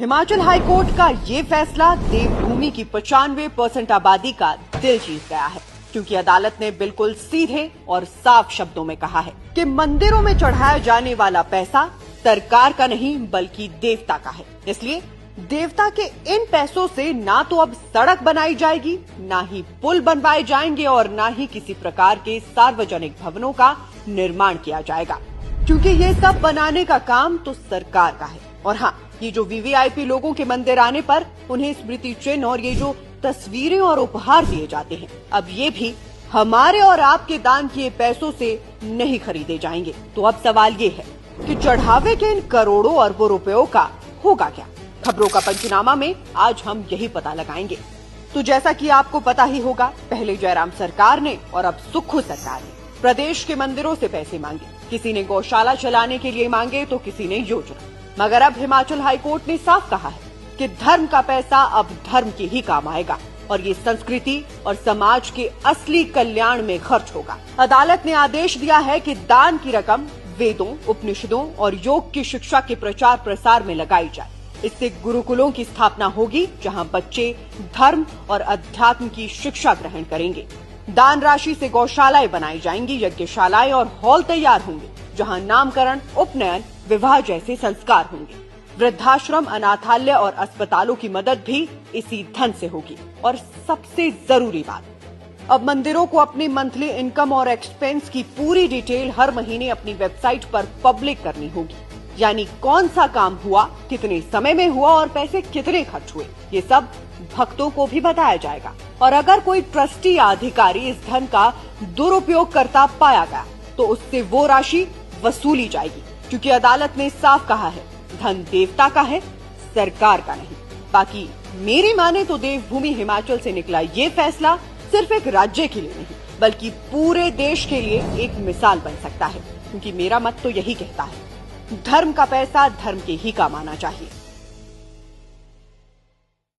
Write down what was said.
Himachal high court का ये फैसला देवभूमि की 95% आबादी का दिल जीत गया है, क्योंकि अदालत ने बिल्कुल सीधे और साफ शब्दों में कहा है कि मंदिरों में चढ़ाया जाने वाला पैसा सरकार का नहीं बल्कि देवता का है। इसलिए देवता के इन पैसों से ना तो अब सड़क बनाई जाएगी, ना ही पुल बनवाए जाएंगे और ना ही किसी प्रकार के सार्वजनिक भवनों का निर्माण किया जाएगा, क्योंकि ये सब बनाने का काम तो सरकार का है। और हाँ, ये जो वीवीआईपी लोगों के मंदिर आने पर उन्हें स्मृति चिन्ह और ये जो तस्वीरें और उपहार दिए जाते हैं, अब ये भी हमारे और आपके दान किए पैसों से नहीं खरीदे जाएंगे। तो अब सवाल ये है कि चढ़ावे के इन करोड़ों अरबों रुपयों का होगा क्या? खबरों का पंचनामा में आज हम यही पता लगाएंगे। तो जैसा कि आपको पता ही होगा, पहले जयराम सरकार ने और अब सुक्खू सरकार ने प्रदेश के मंदिरों से पैसे मांगे। किसी ने गौशाला चलाने के लिए मांगे तो किसी ने योजना। मगर अब हिमाचल हाईकोर्ट ने साफ कहा है कि धर्म का पैसा अब धर्म के ही काम आएगा और ये संस्कृति और समाज के असली कल्याण में खर्च होगा। अदालत ने आदेश दिया है कि दान की रकम वेदों, उपनिषदों और योग की शिक्षा के प्रचार प्रसार में लगाई जाए। इससे गुरुकुलों की स्थापना होगी, जहां बच्चे धर्म और अध्यात्म की शिक्षा ग्रहण करेंगे। दान राशि से गौशालाएं बनाई जाएंगी, यज्ञशालाएं और हॉल तैयार होंगे, जहां नामकरण, उपनयन, विवाह जैसे संस्कार होंगे। वृद्धाश्रम, अनाथालय और अस्पतालों की मदद भी इसी धन से होगी। और सबसे जरूरी बात, अब मंदिरों को अपनी मंथली इनकम और एक्सपेंस की पूरी डिटेल हर महीने अपनी वेबसाइट पर पब्लिक करनी होगी। यानी कौन सा काम हुआ, कितने समय में हुआ और पैसे कितने खर्च हुए, ये सब भक्तों को भी बताया जाएगा। और अगर कोई ट्रस्टी या अधिकारी इस धन का दुरुपयोग करता पाया गया तो उससे वो राशि वसूली जाएगी, क्योंकि अदालत ने साफ कहा है धन देवता का है, सरकार का नहीं। बाकी मेरी माने तो देवभूमि हिमाचल से निकला ये फैसला सिर्फ एक राज्य के लिए नहीं बल्कि पूरे देश के लिए एक मिसाल बन सकता है, क्योंकि मेरा मत तो यही कहता है, धर्म का पैसा धर्म के ही काम आना चाहिए।